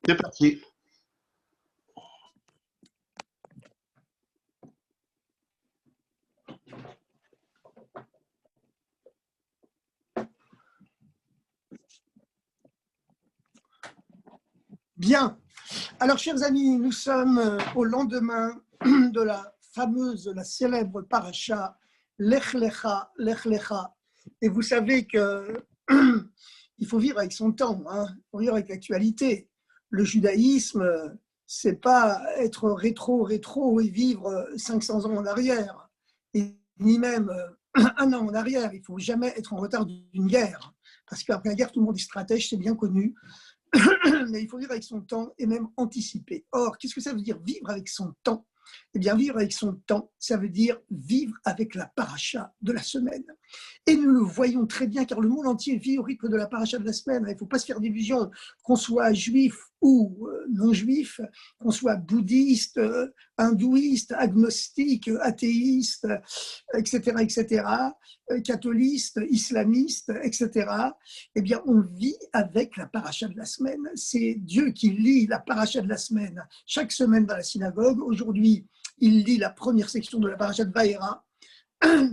C'est parti. Bien. Alors, chers amis, nous sommes au lendemain de la la célèbre paracha Lech Lecha, Lech Lecha. Et vous savez que il faut vivre avec son temps, hein. Il faut vivre avec l'actualité. Le judaïsme, c'est pas être rétro et vivre 500 ans en arrière, et ni même un an en arrière. Il faut jamais être en retard d'une guerre, parce qu'après la guerre, tout le monde est stratège, c'est bien connu. Mais il faut vivre avec son temps et même anticiper. Or, qu'est-ce que ça veut dire vivre avec son temps? Eh bien, vivre avec son temps, ça veut dire vivre avec la paracha de la semaine. Et nous le voyons très bien, car le monde entier vit au rythme de la paracha de la semaine. Il ne faut pas se faire d'illusions, qu'on soit juif ou non-juif, qu'on soit bouddhiste, hindouiste, agnostique, athéiste, etc., catholiste, islamiste, etc. Eh bien, on vit avec la paracha de la semaine. C'est Dieu qui lit la paracha de la semaine chaque semaine dans la synagogue. Aujourd'hui, il lit la première section de la paracha de Vaïra.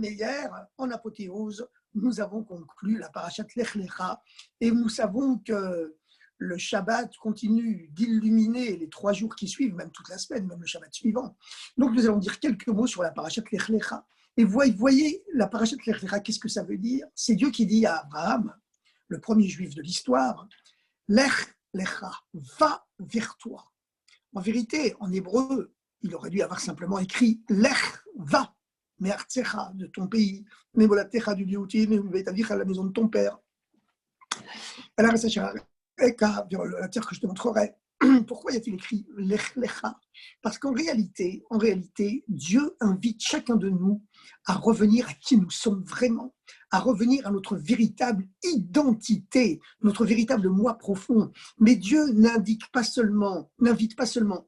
Mais hier, en apothéose, nous avons conclu la paracha de Lech Lecha et nous savons que le Shabbat continue d'illuminer les 3 jours qui suivent, même toute la semaine, même le Shabbat suivant. Donc, nous allons dire quelques mots sur la paracha de Lech Lecha. Et voyez, la paracha de Lech Lecha, qu'est-ce que ça veut dire? C'est Dieu qui dit à Abraham, le premier juif de l'histoire, Lech Lecha, va vers toi. En vérité, en hébreu, il aurait dû avoir simplement écrit Lech, va, me'artsecha, de ton pays, me'molatecha du liouti, me'betavicha, la maison de ton père. Alors, vers la terre que je te montrerai. Pourquoi y a-t-il écrit Lech Lecha? Parce qu'en réalité, Dieu invite chacun de nous à revenir à qui nous sommes vraiment, à revenir à notre véritable identité, notre véritable moi profond. Mais Dieu n'invite pas seulement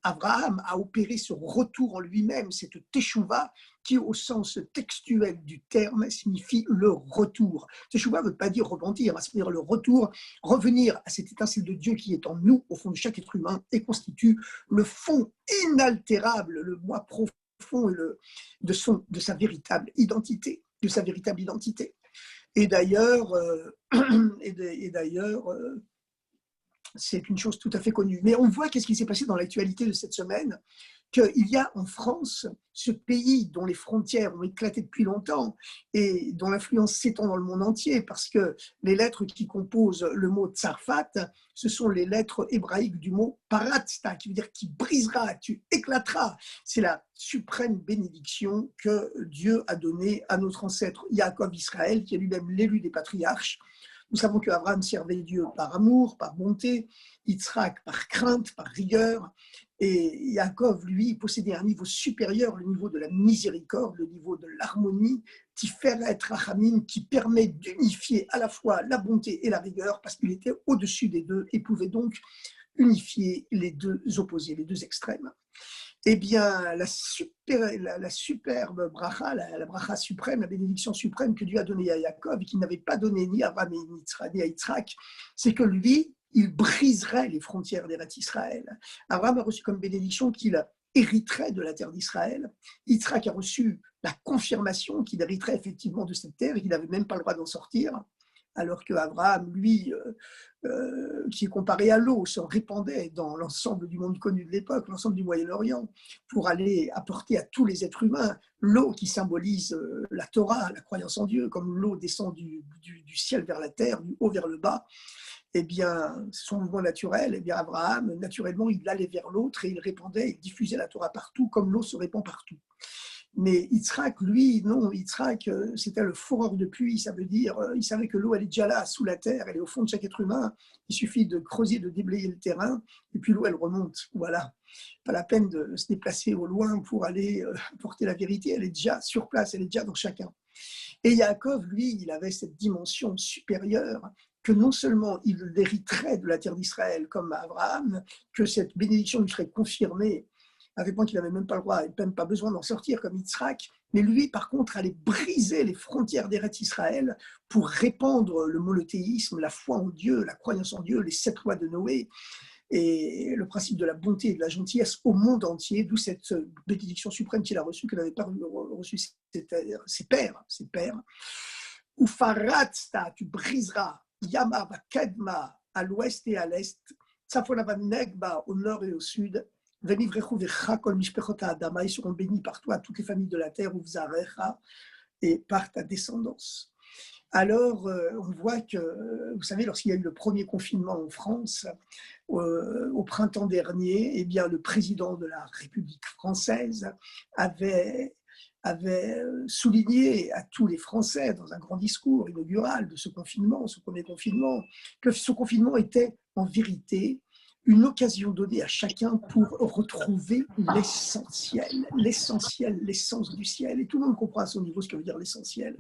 Abraham à opérer ce retour en lui-même, cette teshuva, qui au sens textuel du terme signifie le retour. Teshuva ne veut pas dire repentir, c'est-à-dire le retour, revenir à cette étincelle de Dieu qui est en nous, au fond de chaque être humain, et constitue le fond inaltérable, le moi profond de sa véritable identité, Et d'ailleurs, c'est une chose tout à fait connue. Mais on voit qu'est-ce qui s'est passé dans l'actualité de cette semaine, qu'il y a en France ce pays dont les frontières ont éclaté depuis longtemps et dont l'influence s'étend dans le monde entier, parce que les lettres qui composent le mot Tsarfat, ce sont les lettres hébraïques du mot Paratzta, qui veut dire qui brisera, tu éclateras. C'est la suprême bénédiction que Dieu a donnée à notre ancêtre Yaakov Israël, qui est lui-même l'élu des patriarches. Nous savons qu'Abraham servait Dieu par amour, par bonté, Yitzhak par crainte, par rigueur, et Yaakov, lui, possédait un niveau supérieur, le niveau de la miséricorde, le niveau de l'harmonie, Tiferet Rachamim, qui permet d'unifier à la fois la bonté et la rigueur, parce qu'il était au-dessus des deux et pouvait donc unifier les deux opposés, les deux extrêmes. Eh bien, la superbe bracha, la bracha suprême, la bénédiction suprême que Dieu a donnée à Yaakov et qu'il n'avait pas donnée ni à Abraham ni à Yitzhak, c'est que lui, il briserait les frontières d'Eretz Israël. Abraham a reçu comme bénédiction qu'il hériterait de la terre d'Israël. Yitzhak a reçu la confirmation qu'il hériterait effectivement de cette terre et qu'il n'avait même pas le droit d'en sortir, alors qu'Abraham, lui, qui est comparé à l'eau, se répandait dans l'ensemble du monde connu de l'époque, l'ensemble du Moyen-Orient, pour aller apporter à tous les êtres humains l'eau qui symbolise la Torah, la croyance en Dieu, comme l'eau descend du ciel vers la terre, du haut vers le bas. Eh bien, son mouvement naturel, eh bien, Abraham, naturellement, il allait vers l'autre et il répandait, il diffusait la Torah partout, comme l'eau se répand partout. Mais Yitzhak, lui, non, Yitzhak, c'était le fourreur de pluie, ça veut dire, il savait que l'eau, elle est déjà là, sous la terre, elle est au fond de chaque être humain, il suffit de creuser, de déblayer le terrain, et puis l'eau, elle remonte, voilà. Pas la peine de se déplacer au loin pour aller porter la vérité, elle est déjà sur place, elle est déjà dans chacun. Et Yaakov, lui, il avait cette dimension supérieure, que non seulement il hériterait de la terre d'Israël comme Abraham, que cette bénédiction lui serait confirmée, à tel point qu'il n'avait même pas le droit et même pas besoin d'en sortir comme Yitzhak, mais lui, par contre, allait briser les frontières d'Eretz Israël pour répandre le monothéisme, la foi en Dieu, la croyance en Dieu, les 7 lois de Noé, et le principe de la bonté et de la gentillesse au monde entier, d'où cette bénédiction suprême qu'il a reçue, que n'avaient pas reçue ses pères. Ufaratsta, tu briseras, Yama va Kedma, à l'ouest et à l'est, Tsafona va Negba, au nord et au sud, Venivrechu vecha kol mishpechota adama, ils seront bénis par toi, toutes les familles de la terre, Uvzarecha, et par ta descendance. Alors, on voit que, vous savez, lorsqu'il y a eu le premier confinement en France, au printemps dernier, eh bien, le président de la République française avait souligné à tous les Français, dans un grand discours inaugural de ce confinement, ce premier confinement, que ce confinement était en vérité une occasion donnée à chacun pour retrouver l'essentiel, l'essence du ciel. Et tout le monde comprend à son niveau ce que veut dire l'essentiel.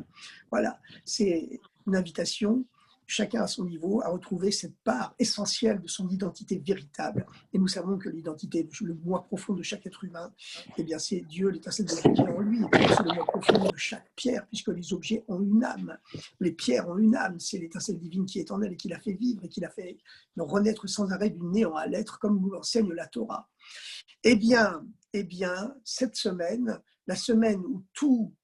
Voilà, c'est une invitation, chacun à son niveau, à retrouver cette part essentielle de son identité véritable. Et nous savons que l'identité, le moi profond de chaque être humain, eh bien, c'est Dieu, l'étincelle de la vie qui est en lui. C'est le moi profond de chaque pierre, puisque les objets ont une âme. Les pierres ont une âme. C'est l'étincelle divine qui est en elle et qui l'a fait vivre et qui l'a fait renaître sans arrêt du néant à l'être, comme nous l'enseigne la Torah. Eh bien, cette semaine, la semaine où tous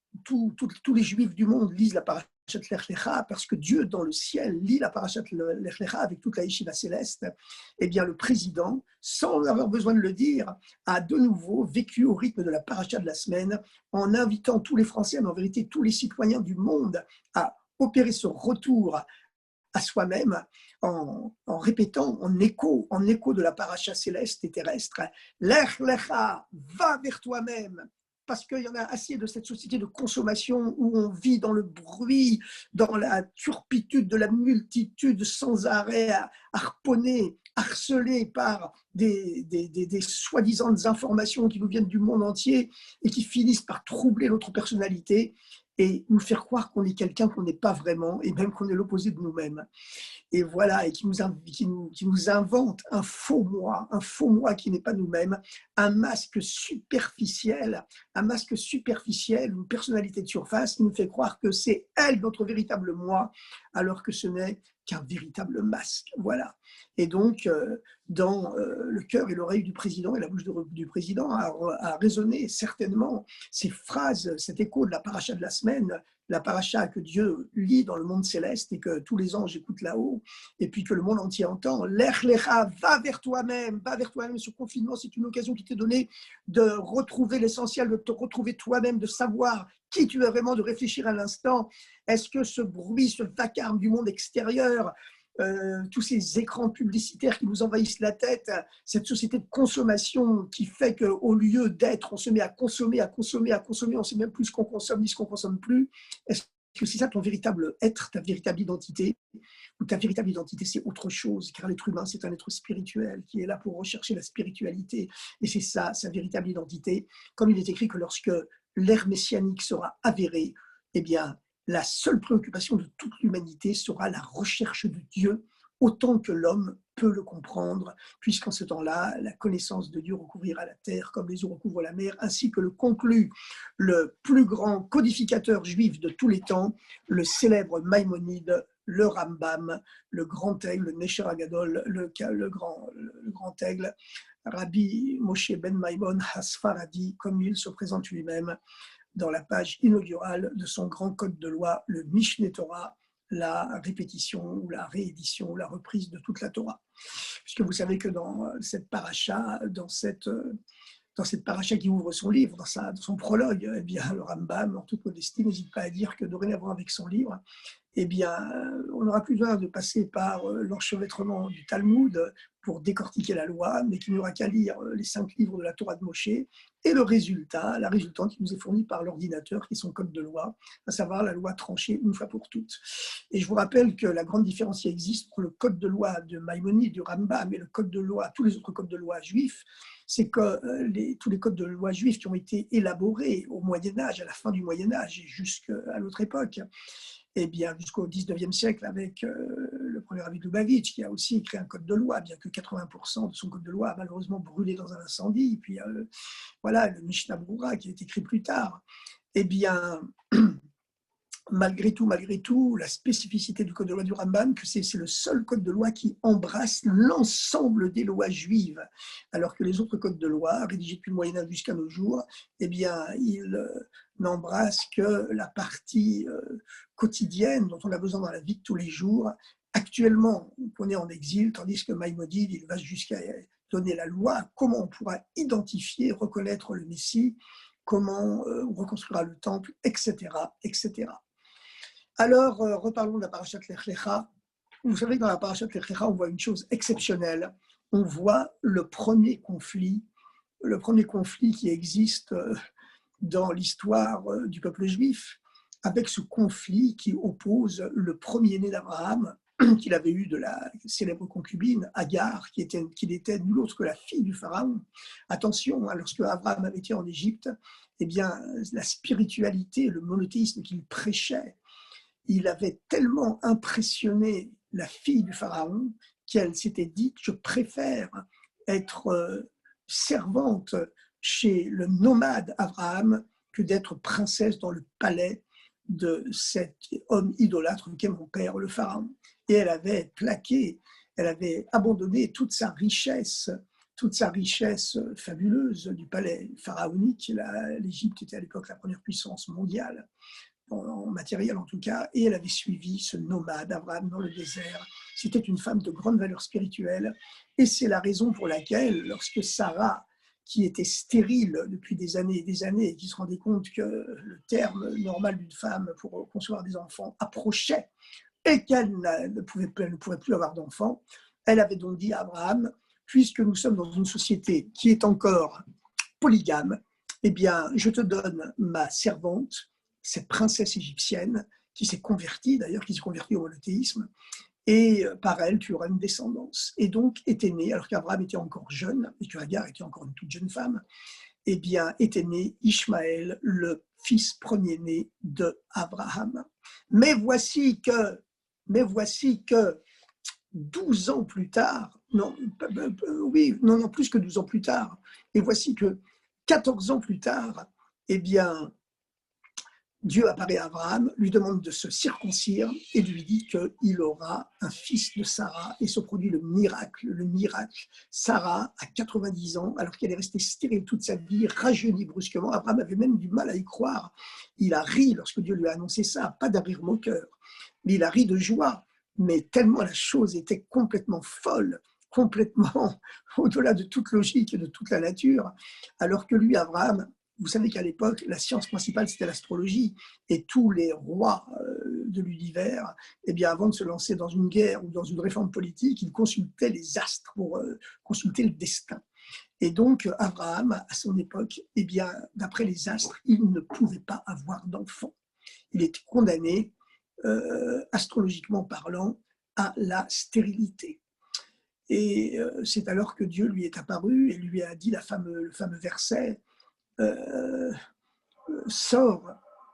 les Juifs du monde lisent la parashat Lech Lecha, parce que Dieu dans le ciel lit la parashat Lech Lecha avec toute la yeshiva céleste, eh bien le président, sans avoir besoin de le dire, a de nouveau vécu au rythme de la parashat de la semaine, en invitant tous les Français, mais en vérité tous les citoyens du monde, à opérer ce retour à soi-même en répétant en écho de la paracha céleste et terrestre, Lech Lecha, va vers toi-même, parce qu'il y en a assez de cette société de consommation où on vit dans le bruit, dans la turpitude de la multitude sans arrêt, harponnée, harcelée par des soi-disant informations qui nous viennent du monde entier et qui finissent par troubler notre personnalité et nous faire croire qu'on est quelqu'un qu'on n'est pas vraiment et même qu'on est l'opposé de nous-mêmes. Et voilà, et qui nous invente un faux moi qui n'est pas nous-mêmes, un masque superficiel, une personnalité de surface qui nous fait croire que c'est elle notre véritable moi, alors que ce n'est qu'un véritable masque. Voilà. Et donc, dans le cœur et l'oreille du président et la bouche du président a résonné certainement ces phrases, cet écho de la paracha de la semaine, la paracha que Dieu lit dans le monde céleste et que tous les anges écoutent là-haut, et puis que le monde entier entend. Lech Lecha, va vers toi-même. Ce confinement, c'est une occasion qui t'est donnée de retrouver l'essentiel, de te retrouver toi-même, de savoir qui tu es vraiment, de réfléchir à l'instant. Est-ce que ce bruit, ce vacarme du monde extérieur, tous ces écrans publicitaires qui nous envahissent la tête, cette société de consommation qui fait qu'au lieu d'être, on se met à consommer, on ne sait même plus ce qu'on consomme ni ce qu'on ne consomme plus. Est-ce que c'est ça ton véritable être, ta véritable identité, ou ta véritable identité c'est autre chose, car l'être humain c'est un être spirituel qui est là pour rechercher la spiritualité, et c'est ça sa véritable identité, comme il est écrit que lorsque l'ère messianique sera avérée, eh bien la seule préoccupation de toute l'humanité sera la recherche de Dieu, autant que l'homme peut le comprendre, puisqu'en ce temps-là, la connaissance de Dieu recouvrira la terre comme les eaux recouvrent la mer, ainsi que le conclut le plus grand codificateur juif de tous les temps, le célèbre Maïmonide, le Rambam, le grand aigle, le Nesher Agadol, le grand aigle, Rabbi Moshe ben Maimon Hasfaradi, comme il se présente lui-même dans la page inaugurale de son grand code de loi, le Mishneh Torah, la répétition ou la réédition ou la reprise de toute la Torah. Puisque vous savez que dans cette paracha, dans cette paracha qui ouvre son livre, dans son prologue, eh bien, le Rambam, en toute modestie, n'hésite pas à dire que dorénavant avec son livre, eh bien, on n'aura plus besoin de passer par l'enchevêtrement du Talmud pour décortiquer la loi, mais qu'il n'y aura qu'à lire les 5 livres de la Torah de Moshe, et la résultante qui nous est fournie par l'ordinateur, qui est son code de loi, à savoir la loi tranchée une fois pour toutes. Et je vous rappelle que la grande différence qui existe entre le code de loi de Maïmonide, du Rambam, et le code de loi, tous les autres codes de loi juifs, c'est que tous les codes de loi juifs qui ont été élaborés au Moyen-Âge, à la fin du Moyen-Âge et jusqu'à l'autre époque, eh bien, jusqu'au 19e siècle avec le premier Rabbi de Lubavitch, qui a aussi écrit un code de loi, bien que 80% de son code de loi a malheureusement brûlé dans un incendie. Et puis, voilà, le Mishnah Brura qui a été écrit plus tard. Eh bien, malgré tout, la spécificité du code de loi du Rambam, que c'est le seul code de loi qui embrasse l'ensemble des lois juives, alors que les autres codes de loi, rédigés depuis le Moyen-Âge jusqu'à nos jours, eh bien, ils n'embrassent que la partie quotidienne dont on a besoin dans la vie de tous les jours. Actuellement, on est en exil, tandis que Maïmonide, il va jusqu'à donner la loi, comment on pourra identifier, reconnaître le Messie, comment on reconstruira le temple, etc., etc. Alors, reparlons de la parashat Lech Lecha. Vous savez que dans la parashat Lech Lecha, on voit une chose exceptionnelle. On voit le premier conflit qui existe dans l'histoire du peuple juif, avec ce conflit qui oppose le premier-né d'Abraham, qu'il avait eu de la célèbre concubine, Agar, qui n'était nulle autre que la fille du pharaon. Attention, hein, lorsque Abraham avait été en Égypte, eh bien, la spiritualité, le monothéisme qu'il prêchait, il avait tellement impressionné la fille du pharaon qu'elle s'était dit « je préfère être servante chez le nomade Abraham que d'être princesse dans le palais de cet homme idolâtre qu'est mon père, le pharaon ». Et elle avait abandonné toute sa richesse fabuleuse du palais pharaonique. L'Égypte était à l'époque la première puissance mondiale, en matériel en tout cas, et elle avait suivi ce nomade Abraham dans le désert. C'était une femme de grande valeur spirituelle, et c'est la raison pour laquelle, lorsque Sarah, qui était stérile depuis des années et des années, et qui se rendait compte que le terme normal d'une femme pour concevoir des enfants approchait, et qu'elle ne pouvait plus avoir d'enfants, elle avait donc dit à Abraham, puisque nous sommes dans une société qui est encore polygame, eh bien, je te donne ma servante, cette princesse égyptienne, qui s'est convertie au monothéisme, et par elle, tu auras une descendance. Et donc, était né, alors qu'Abraham était encore jeune, et que Agar était encore une toute jeune femme, eh bien, était né Ishmaël, le fils premier-né de Abraham. Mais voici que 12 ans plus tard, non, plus que 12 ans plus tard, et voici que 14 ans plus tard, eh bien, Dieu apparaît à Abraham, lui demande de se circoncire et lui dit qu'il aura un fils de Sarah, et se produit le miracle. Sarah, à 90 ans, alors qu'elle est restée stérile toute sa vie, rajeunit brusquement. Abraham avait même du mal à y croire. Il a ri lorsque Dieu lui a annoncé ça, pas d'un rire moqueur, mais il a ri de joie, mais tellement la chose était complètement folle, complètement au-delà de toute logique et de toute la nature, alors que lui, Abraham, vous savez qu'à l'époque, la science principale, c'était l'astrologie, et tous les rois de l'univers, eh bien, avant de se lancer dans une guerre ou dans une réforme politique, ils consultaient les astres pour consulter le destin. Et donc, Abraham, à son époque, eh bien, d'après les astres, il ne pouvait pas avoir d'enfant. Il était condamné, astrologiquement parlant, à la stérilité. Et c'est alors que Dieu lui est apparu et lui a dit le fameux verset, sors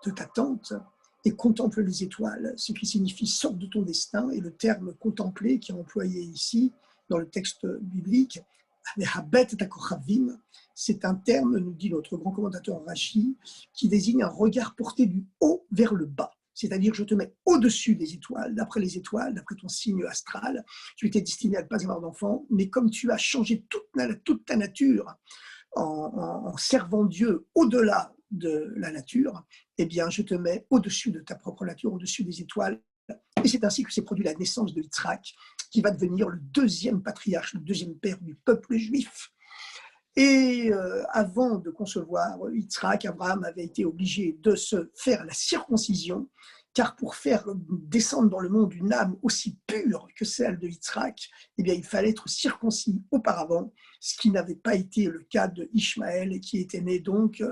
de ta tente et contemple les étoiles, ce qui signifie sors de ton destin. Et le terme contempler qui est employé ici dans le texte biblique, c'est un terme, nous dit notre grand commentateur Rashi, qui désigne un regard porté du haut vers le bas. C'est-à-dire, je te mets au-dessus des étoiles, d'après ton signe astral. Tu étais destiné à ne pas avoir d'enfant, mais comme tu as changé toute ta nature en servant Dieu au-delà de la nature, eh bien, je te mets au-dessus de ta propre nature, au-dessus des étoiles. Et c'est ainsi que s'est produit la naissance de Yitzhak, qui va devenir le deuxième patriarche, le deuxième père du peuple juif. Et avant de concevoir Yitzhak, Abraham avait été obligé de se faire la circoncision, car pour faire descendre dans le monde une âme aussi pure que celle de Yitzhak, eh bien, il fallait être circoncis auparavant, ce qui n'avait pas été le cas de Ishmaël, qui était né donc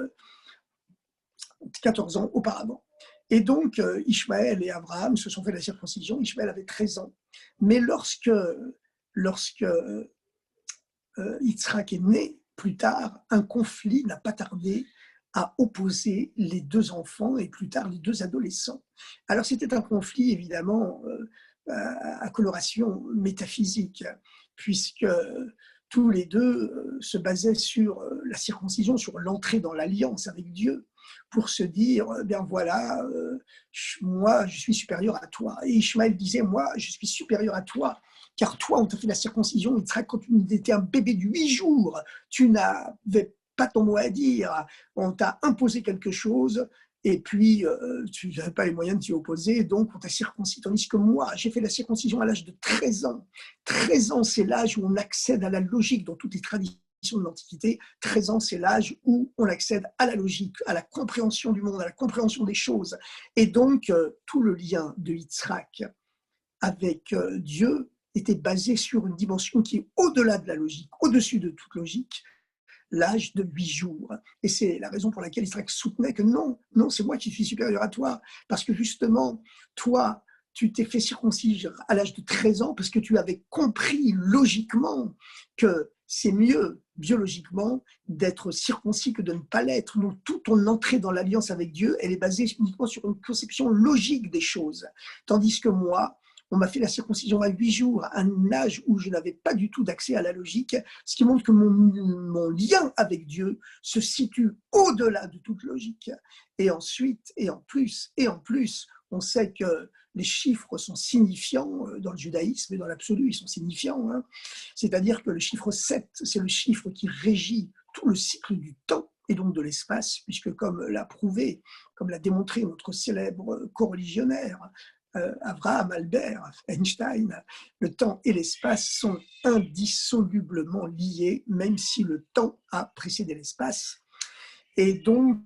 14 ans auparavant. Et donc, Ishmaël et Abraham se sont fait la circoncision. Ishmaël avait 13 ans. Mais lorsque Yitzhak est né, plus tard, un conflit n'a pas tardé à opposer les deux enfants et plus tard les deux adolescents. Alors c'était un conflit évidemment à coloration métaphysique, puisque tous les deux se basaient sur la circoncision, sur l'entrée dans l'alliance avec Dieu. pour se dire, bien voilà, moi, je suis supérieur à toi. Et Ishmaël disait, moi, je suis supérieur à toi, car toi, on t'a fait la circoncision, quand tu étais un bébé de 8 jours, tu n'avais pas ton mot à dire, on t'a imposé quelque chose, et puis tu n'avais pas les moyens de t'y opposer, donc on t'a circoncis. Tandis que moi, j'ai fait la circoncision à l'âge de 13 ans. 13 ans, c'est l'âge où on accède à la logique dans toutes les traditions de l'Antiquité. 13 ans, c'est l'âge où on accède à la logique, à la compréhension du monde, à la compréhension des choses. Et donc, tout le lien de Yitzhak avec Dieu était basé sur une dimension qui est au-delà de la logique, au-dessus de toute logique, l'âge de 8 jours. Et c'est la raison pour laquelle Yitzhak soutenait que non, non, c'est moi qui suis supérieur à toi, parce que justement, toi, tu t'es fait circoncire à l'âge de 13 ans parce que tu avais compris logiquement que c'est mieux biologiquement d'être circoncis que de ne pas l'être. Donc, toute ton entrée dans l'alliance avec Dieu, elle est basée uniquement sur une conception logique des choses. Tandis que moi, on m'a fait la circoncision à 8 jours, à un âge où je n'avais pas du tout d'accès à la logique, ce qui montre que mon lien avec Dieu se situe au-delà de toute logique. Et ensuite, et en plus, on sait que les chiffres sont signifiants dans le judaïsme et dans l'absolu, ils sont signifiants. Hein. C'est-à-dire que le chiffre 7, c'est le chiffre qui régit tout le cycle du temps et donc de l'espace, puisque comme l'a prouvé, comme l'a démontré notre célèbre coreligionnaire, Abraham, Albert, Einstein, le temps et l'espace sont indissolublement liés, même si le temps a précédé l'espace. Et donc,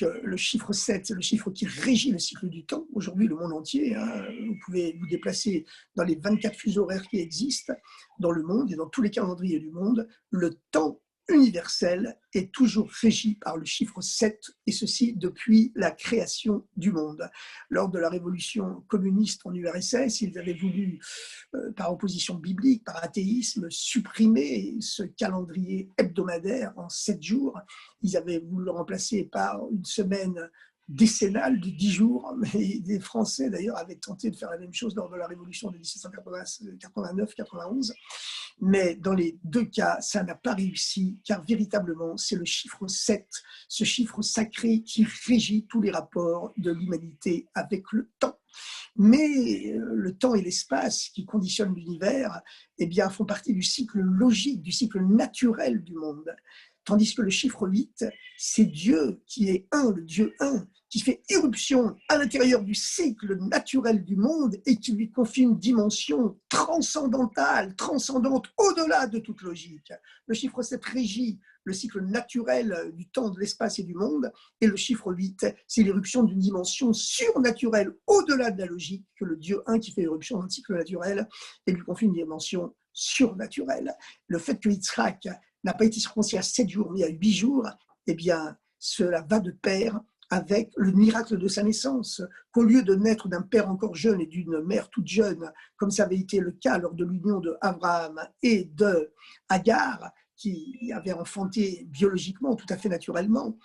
le chiffre 7, c'est le chiffre qui régit le cycle du temps. Aujourd'hui, le monde entier, hein, vous pouvez vous déplacer dans les 24 fuseaux horaires qui existent dans le monde et dans tous les calendriers du monde. Le temps universel est toujours régi par le chiffre 7, et ceci depuis la création du monde. Lors de la révolution communiste en URSS, ils avaient voulu, par opposition biblique, par athéisme, supprimer ce calendrier hebdomadaire en 7 jours. Ils avaient voulu le remplacer par une semaine décennale de 10 jours, mais les Français d'ailleurs avaient tenté de faire la même chose lors de la révolution de 1789-91, mais dans les deux cas, ça n'a pas réussi, car véritablement, c'est le chiffre 7, ce chiffre sacré qui régit tous les rapports de l'humanité avec le temps. Mais le temps et l'espace qui conditionnent l'univers, eh bien, font partie du cycle logique, du cycle naturel du monde. Tandis que le chiffre 8, c'est Dieu qui est un, le Dieu un, qui fait irruption à l'intérieur du cycle naturel du monde et qui lui confie une dimension transcendantale, transcendante, au-delà de toute logique. Le chiffre 7 régit le cycle naturel du temps, de l'espace et du monde, et le chiffre 8, c'est l'irruption d'une dimension surnaturelle, au-delà de la logique, que le Dieu un qui fait irruption dans le cycle naturel et lui confie une dimension surnaturelle. Le fait que Yitzhak n'a pas été circoncis à 7 jours, mais à 8 jours, eh bien, cela va de pair avec le miracle de sa naissance, qu'au lieu de naître d'un père encore jeune et d'une mère toute jeune, comme ça avait été le cas lors de l'union de Abraham et de Agar, qui avait enfanté biologiquement, tout à fait naturellement,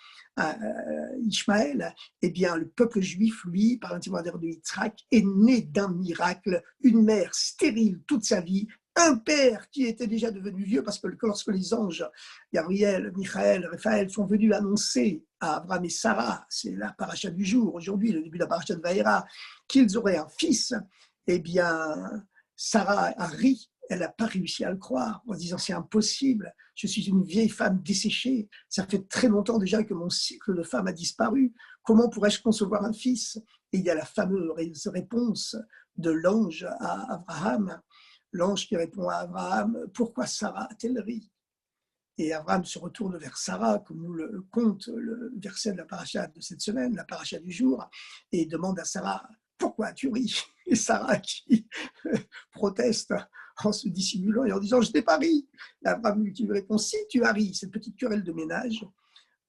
Ishmaël, eh bien, le peuple juif, lui, par l'intermédiaire de Yitzhak, est né d'un miracle, une mère stérile toute sa vie, un père qui était déjà devenu vieux, parce que lorsque les anges, Gabriel, Michael, Raphaël, sont venus annoncer à Abraham et Sarah, c'est la paracha du jour, aujourd'hui, le début de la paracha de Vaïra, qu'ils auraient un fils, eh bien, Sarah a ri, elle n'a pas réussi à le croire, en disant c'est impossible, je suis une vieille femme desséchée, ça fait très longtemps déjà que mon cycle de femme a disparu, comment pourrais-je concevoir un fils? Et il y a la fameuse réponse de l'ange à Abraham, l'ange qui répond à Abraham, pourquoi Sarah a-t-elle ri? Et Abraham se retourne vers Sarah, comme nous le compte le verset de la paracha de cette semaine, la paracha du jour, et demande à Sarah, pourquoi as-tu ri? Et Sarah qui proteste en se dissimulant et en disant, je n'ai pas ri. Et Abraham qui lui répond, si tu as ri, cette petite querelle de ménage,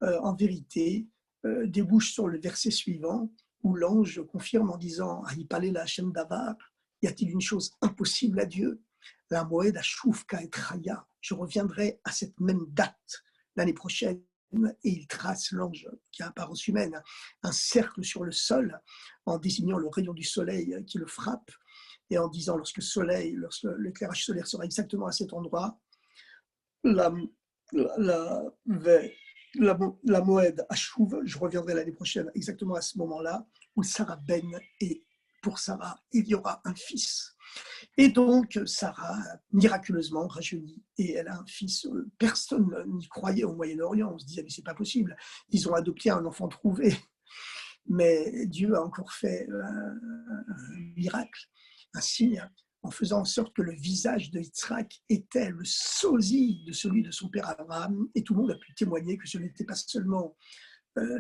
en vérité, débouche sur le verset suivant, où l'ange confirme en disant, Aïpalela Hashem Davar, y a-t-il une chose impossible à Dieu? La Moed Ashuvka et Traya, je reviendrai à cette même date l'année prochaine, et il trace l'ange qui a apparence humaine, un cercle sur le sol en désignant le rayon du soleil qui le frappe et en disant lorsque l'éclairage solaire sera exactement à cet endroit, la la Moed à Chouv, je reviendrai l'année prochaine exactement à ce moment-là, où Sarah Ben, et pour Sarah, il y aura un fils. Et donc, Sarah, miraculeusement, rajeunit, et elle a un fils. Personne n'y croyait au Moyen-Orient. On se disait, mais c'est pas possible. Ils ont adopté un enfant trouvé. Mais Dieu a encore fait un miracle, un signe, en faisant en sorte que le visage de Yitzhak était le sosie de celui de son père Abraham. Et tout le monde a pu témoigner que ce n'était pas seulement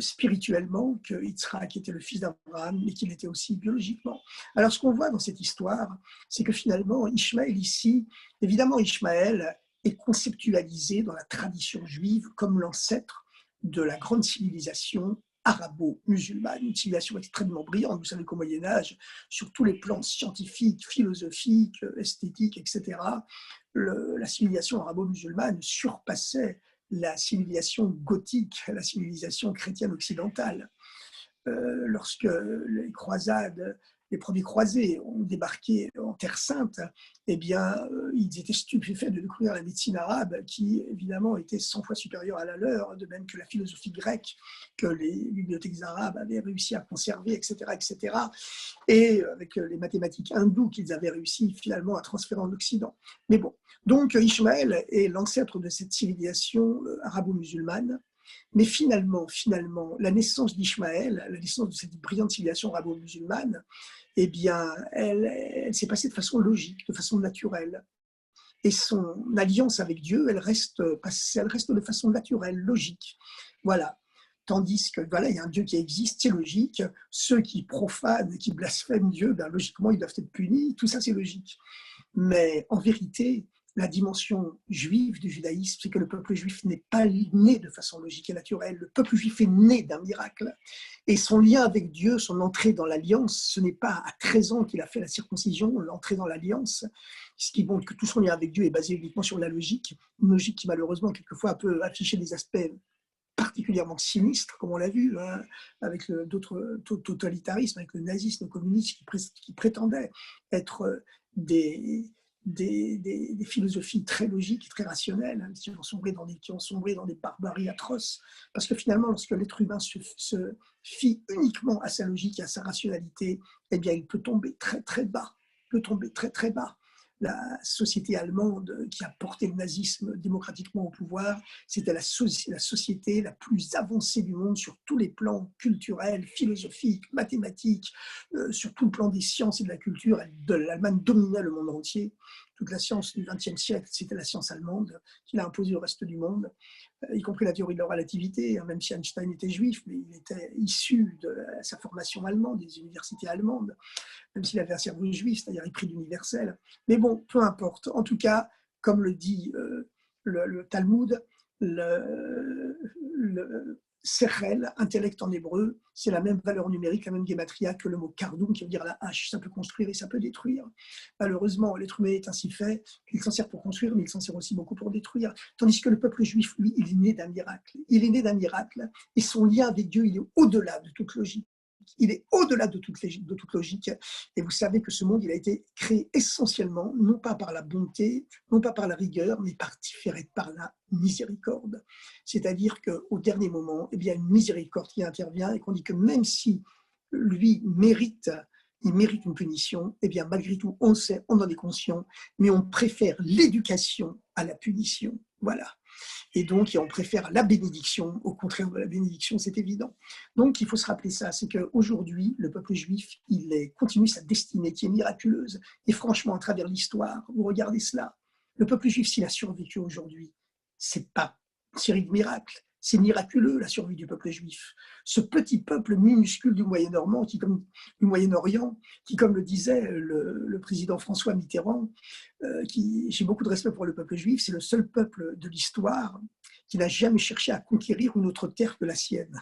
spirituellement que Yitzhak était le fils d'Abraham, mais qu'il était aussi biologiquement. Alors, ce qu'on voit dans cette histoire, c'est que finalement, Ishmaël ici, évidemment, Ishmaël est conceptualisé dans la tradition juive comme l'ancêtre de la grande civilisation arabo-musulmane, une civilisation extrêmement brillante. Vous savez qu'au Moyen-Âge, sur tous les plans scientifiques, philosophiques, esthétiques, etc., la civilisation arabo-musulmane surpassait la civilisation gothique, la civilisation chrétienne occidentale. Lorsque les croisades, les premiers croisés ont débarqué en Terre Sainte, eh bien, ils étaient stupéfaits de découvrir la médecine arabe qui, évidemment, était 100 fois supérieure à la leur, de même que la philosophie grecque que les bibliothèques arabes avaient réussi à conserver, etc., etc., et avec les mathématiques hindoues qu'ils avaient réussi finalement à transférer en Occident. Mais bon, donc Ishmaël est l'ancêtre de cette civilisation arabo-musulmane. Mais finalement, la naissance d'Ishmaël, la naissance de cette brillante civilisation arabo-musulmane, eh bien, elle s'est passée de façon logique, de façon naturelle. Et son alliance avec Dieu, elle reste de façon naturelle, logique. Voilà. Tandis que, voilà, il y a un Dieu qui existe, c'est logique. Ceux qui profanent, qui blasphèment Dieu, ben, logiquement, ils doivent être punis. Tout ça, c'est logique. Mais en vérité, la dimension juive du judaïsme, c'est que le peuple juif n'est pas né de façon logique et naturelle. Le peuple juif est né d'un miracle. Et son lien avec Dieu, son entrée dans l'alliance, ce n'est pas à 13 ans qu'il a fait la circoncision, l'entrée dans l'alliance, ce qui montre que tout son lien avec Dieu est basé uniquement sur la logique, une logique qui malheureusement quelquefois peut afficher des aspects particulièrement sinistres, comme on l'a vu, hein, avec d'autres totalitarismes, avec le nazisme, le communisme, qui prétendaient être des philosophies très logiques et très rationnelles, hein, qui ont sombré dans des barbaries atroces. Parce que finalement, lorsque l'être humain se fie uniquement à sa logique et à sa rationalité, eh bien, il peut tomber très, très bas. Il peut tomber très, très bas. La société allemande qui a porté le nazisme démocratiquement au pouvoir, c'était la société la plus avancée du monde sur tous les plans culturels, philosophiques, mathématiques, sur tout le plan des sciences et de la culture. L'Allemagne dominait le monde entier. Toute la science du XXe siècle, c'était la science allemande qui l'a imposée au reste du monde, y compris la théorie de la relativité, même si Einstein était juif, mais il était issu de sa formation allemande, des universités allemandes, même s'il avait un cerveau juif, c'est-à-dire il prit l'universel. Mais bon, peu importe. En tout cas, comme le dit le Talmud, le sechel, intellect en hébreu, c'est la même valeur numérique, la même gématria que le mot kardoum, qui veut dire la hache. Ça peut construire et ça peut détruire. Malheureusement, l'être humain est ainsi fait qu'il s'en sert pour construire, mais il s'en sert aussi beaucoup pour détruire. Tandis que le peuple juif, lui, il est né d'un miracle. Il est né d'un miracle et son lien avec Dieu, il est au-delà de toute logique. Il est au-delà de toute logique. Et vous savez que ce monde, il a été créé essentiellement, non pas par la bonté, non pas par la rigueur, mais par la miséricorde. C'est-à-dire qu'au dernier moment, eh bien, une miséricorde qui intervient et qu'on dit que même si lui il mérite une punition, eh bien, malgré tout, on sait, on en est conscient, mais on préfère l'éducation à la punition. Voilà. Et donc, on préfère la bénédiction au contraire de la bénédiction, c'est évident. Donc, il faut se rappeler ça, c'est qu'aujourd'hui, le peuple juif, il continue sa destinée qui est miraculeuse. Et franchement, à travers l'histoire, vous regardez cela, le peuple juif, s'il a survécu aujourd'hui, c'est pas une série de miracles, c'est miraculeux la survie du peuple juif. Ce petit peuple minuscule du Moyen-Orient, qui, comme le disait le président François Mitterrand, j'ai beaucoup de respect pour le peuple juif, c'est le seul peuple de l'histoire qui n'a jamais cherché à conquérir une autre terre que la sienne.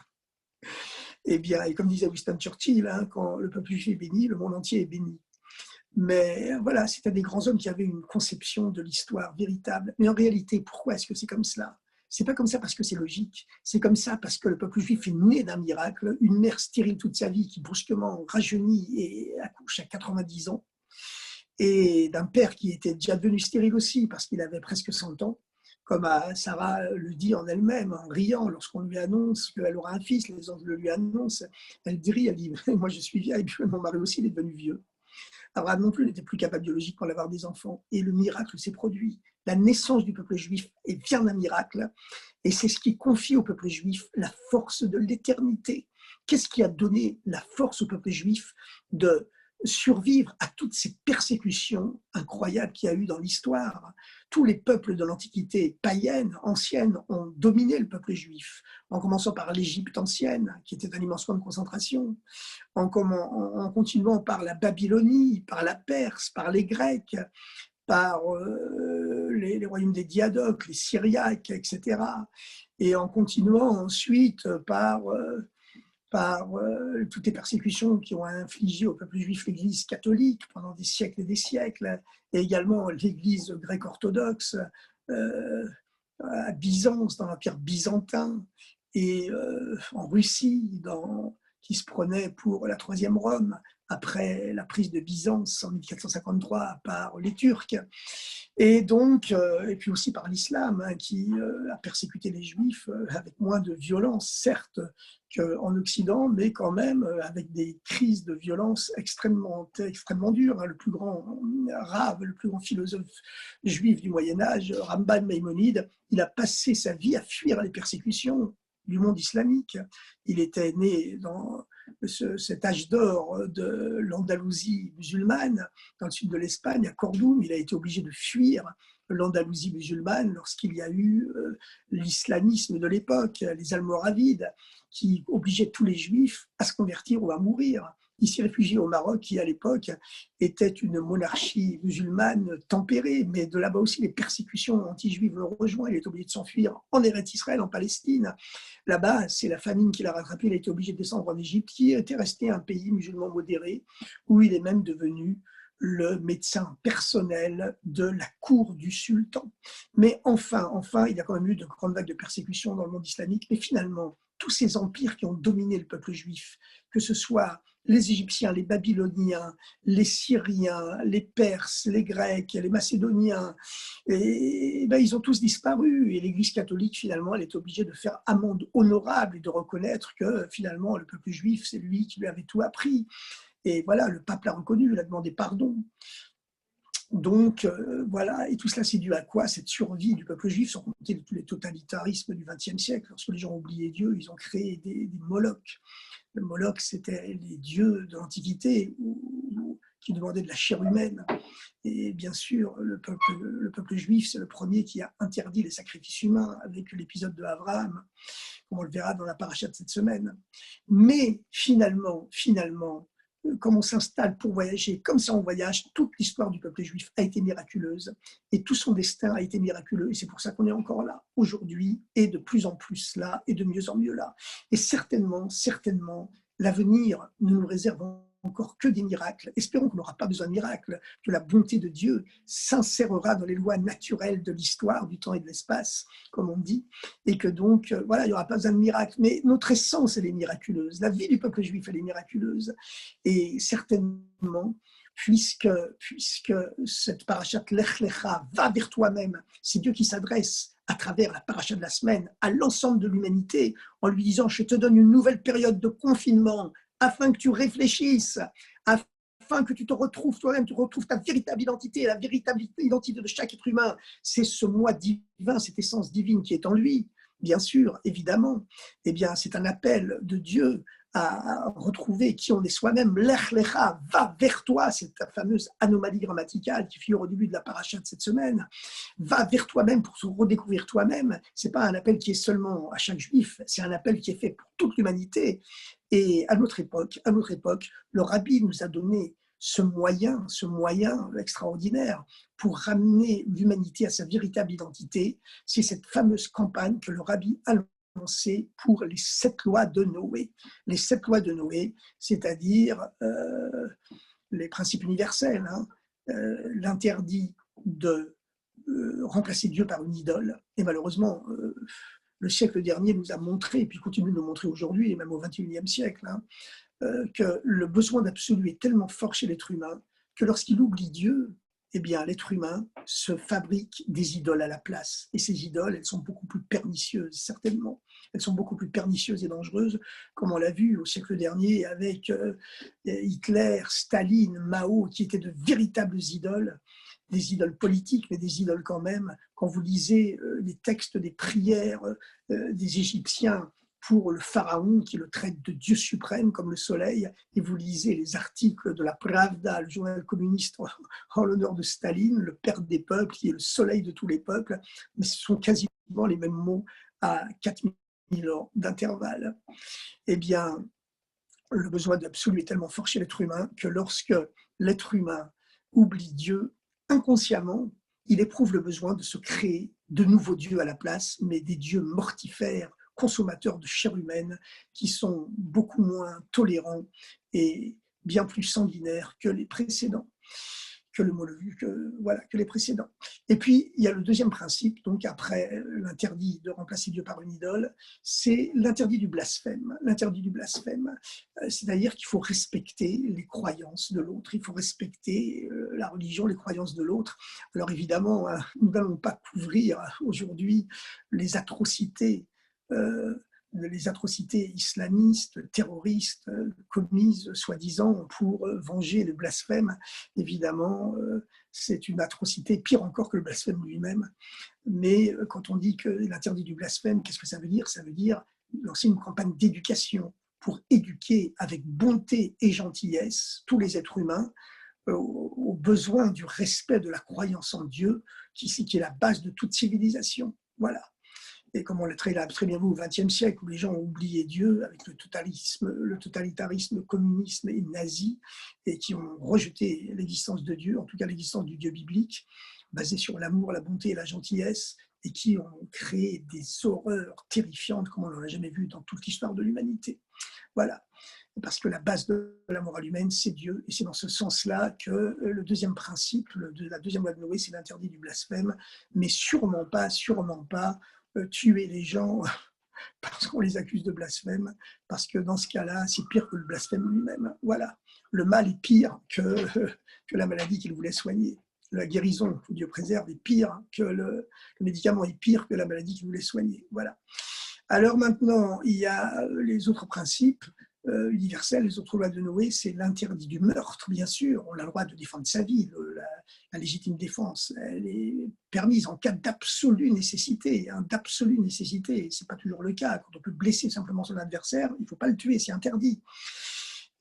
Et bien, et comme disait Winston Churchill, hein, quand le peuple juif est béni, le monde entier est béni. Mais voilà, c'était des grands hommes qui avaient une conception de l'histoire véritable. Mais en réalité, pourquoi est-ce que c'est comme cela? C'est pas comme ça parce que c'est logique. C'est comme ça parce que le peuple juif est né d'un miracle. Une mère stérile toute sa vie qui brusquement rajeunit et accouche à 90 ans. Et d'un père qui était déjà devenu stérile aussi parce qu'il avait presque 100 ans, comme Sarah le dit en elle-même, en riant, lorsqu'on lui annonce qu'elle aura un fils, les anges le lui annoncent, elle dit, elle dit, moi je suis vieille, puis mon mari aussi il est devenu vieux. Abraham non plus n'était plus capable biologiquement d'avoir des enfants, et le miracle s'est produit. La naissance du peuple juif vient d'un miracle, et c'est ce qui confie au peuple juif la force de l'éternité. Qu'est-ce qui a donné la force au peuple juif de survivre à toutes ces persécutions incroyables qu'il y a eu dans l'histoire? Tous les peuples de l'Antiquité païenne, ancienne, ont dominé le peuple juif, en commençant par l'Égypte ancienne, qui était un immense camp de concentration, en continuant par la Babylonie, par la Perse, par les Grecs, par les royaumes des Diadoques, les Syriaques, etc. Et en continuant ensuite par toutes les persécutions qui ont infligé au peuple juif l'Église catholique pendant des siècles et des siècles, et également l'Église grecque-orthodoxe à Byzance, dans l'Empire byzantin, et en Russie, qui se prenait pour la troisième Rome, après la prise de Byzance en 1453 par les Turcs, et donc, et puis aussi par l'islam, hein, qui a persécuté les Juifs avec moins de violence, certes, qu'en Occident, mais quand même avec des crises de violence extrêmement dures. Hein. Le plus grand Rav, le plus grand philosophe juif du Moyen-Âge, Ramban Maïmonide, il a passé sa vie à fuir les persécutions du monde islamique. Il était né dans cet âge d'or de l'Andalousie musulmane, dans le sud de l'Espagne, à Cordoue. Il a été obligé de fuir l'Andalousie musulmane lorsqu'il y a eu l'islamisme de l'époque, les Almoravides, qui obligeaient tous les juifs à se convertir ou à mourir. Il s'est réfugié au Maroc, qui à l'époque était une monarchie musulmane tempérée, mais de là-bas aussi les persécutions anti-juives le rejoint. Il est obligé de s'enfuir en Eretz Israël, en Palestine. Là-bas, c'est la famine qui l'a rattrapé. Il a été obligé de descendre en Égypte, qui était resté un pays musulman modéré, où il est même devenu le médecin personnel de la cour du sultan. Mais enfin, il y a quand même eu de grandes vagues de persécutions dans le monde islamique, mais finalement, tous ces empires qui ont dominé le peuple juif, que ce soit les Égyptiens, les Babyloniens, les Syriens, les Perses, les Grecs, les Macédoniens, et ils ont tous disparu. Et l'Église catholique, finalement, elle est obligée de faire amende honorable et de reconnaître que, finalement, le peuple juif, c'est lui qui lui avait tout appris. Et voilà, le pape l'a reconnu, il a demandé pardon. Donc, voilà, et tout cela, c'est dû à quoi? Cette survie du peuple juif, sans compter tous les totalitarismes du XXe siècle. Lorsque les gens ont oublié Dieu, ils ont créé des Molochs. Le Moloch, c'était les dieux de l'Antiquité qui demandaient de la chair humaine. Et bien sûr, le peuple juif, c'est le premier qui a interdit les sacrifices humains avec l'épisode de Abraham, comme on le verra dans la paracha de cette semaine. Mais finalement, comme on s'installe pour voyager, comme ça on voyage, toute l'histoire du peuple juif a été miraculeuse et tout son destin a été miraculeux. Et c'est pour ça qu'on est encore là aujourd'hui et de plus en plus là et de mieux en mieux là. Et certainement, l'avenir ne nous réserve encore que des miracles. Espérons qu'on n'aura pas besoin de miracles, que la bonté de Dieu s'insérera dans les lois naturelles de l'histoire, du temps et de l'espace, comme on dit, et que donc, voilà, il n'y aura pas besoin de miracles. Mais notre essence, elle est miraculeuse. La vie du peuple juif, elle est miraculeuse. Et certainement, puisque cette parachat Lech Lecha va vers toi-même, c'est Dieu qui s'adresse à travers la paracha de la semaine à l'ensemble de l'humanité en lui disant « Je te donne une nouvelle période de confinement afin que tu réfléchisses, afin que tu te retrouves toi-même, tu retrouves ta véritable identité, la véritable identité de chaque être humain. C'est ce moi divin, cette essence divine qui est en lui, bien sûr, évidemment. Eh bien, c'est un appel de Dieu à retrouver qui on est soi-même. Lech lecha, va vers toi, c'est ta fameuse anomalie grammaticale qui figure au début de la paracha de cette semaine. Va vers toi-même pour se redécouvrir toi-même. Ce n'est pas un appel qui est seulement à chaque juif, c'est un appel qui est fait pour toute l'humanité. Et à notre époque, le rabbi nous a donné ce moyen extraordinaire pour ramener l'humanité à sa véritable identité. C'est cette fameuse campagne que le rabbi a lancée pour les 7 lois de Noé. Les 7 lois de Noé, c'est-à-dire les principes universels, hein, l'interdit de remplacer Dieu par une idole. Et malheureusement, le siècle dernier nous a montré, et puis continue de nous montrer aujourd'hui, et même au XXIe siècle, hein, que le besoin d'absolu est tellement fort chez l'être humain que lorsqu'il oublie Dieu, eh bien, l'être humain se fabrique des idoles à la place. Et ces idoles, elles sont beaucoup plus pernicieuses, certainement. Elles sont beaucoup plus pernicieuses et dangereuses, comme on l'a vu au siècle dernier avec Hitler, Staline, Mao, qui étaient de véritables idoles, des idoles politiques, mais des idoles quand même. Quand vous lisez les textes des prières des Égyptiens pour le pharaon qui le traite de Dieu suprême comme le soleil, et vous lisez les articles de la Pravda, le journal communiste en l'honneur de Staline, le père des peuples, qui est le soleil de tous les peuples, mais ce sont quasiment les mêmes mots à 4000 ans d'intervalle. Eh bien, le besoin d'absolu est tellement fort chez l'être humain que lorsque l'être humain oublie Dieu, inconsciemment, il éprouve le besoin de se créer de nouveaux dieux à la place, mais des dieux mortifères, consommateurs de chair humaine, qui sont beaucoup moins tolérants et bien plus sanguinaires que les précédents. Que les précédents. Et puis, il y a le deuxième principe, donc après l'interdit de remplacer Dieu par une idole, c'est l'interdit du blasphème. L'interdit du blasphème, c'est-à-dire qu'il faut respecter les croyances de l'autre, il faut respecter la religion, les croyances de l'autre. Alors évidemment, nous n'allons pas couvrir aujourd'hui les atrocités islamistes, terroristes, commises soi-disant pour venger le blasphème. Évidemment, c'est une atrocité pire encore que le blasphème lui-même. Mais quand on dit que l'interdit du blasphème, qu'est-ce que ça veut dire? Ça veut dire lancer une campagne d'éducation pour éduquer avec bonté et gentillesse tous les êtres humains au besoin du respect de la croyance en Dieu, qui est la base de toute civilisation. Voilà. Et comme on l'a très bien vu au XXe siècle, où les gens ont oublié Dieu avec le totalitarisme, le communisme et nazi, et qui ont rejeté l'existence de Dieu, en tout cas l'existence du Dieu biblique, basé sur l'amour, la bonté et la gentillesse, et qui ont créé des horreurs terrifiantes comme on n'en a jamais vu dans toute l'histoire de l'humanité. Voilà. Parce que la base de la morale humaine, c'est Dieu. Et c'est dans ce sens-là que le deuxième principe de la deuxième loi de Noé, c'est l'interdit du blasphème, mais sûrement pas tuer les gens parce qu'on les accuse de blasphème, parce que dans ce cas-là, c'est pire que le blasphème lui-même. Voilà. Le mal est pire que la maladie qu'il voulait soigner. La guérison, que Dieu préserve, est pire que le médicament est pire que la maladie qu'il voulait soigner. Voilà. Alors maintenant, il y a les autres principes universels, les autres lois de Noé, c'est l'interdit du meurtre, bien sûr. On a le droit de défendre sa vie, la légitime défense, elle est permise en cas d'absolue nécessité. D'absolue nécessité, ce n'est pas toujours le cas. Quand on peut blesser simplement son adversaire, il ne faut pas le tuer, c'est interdit.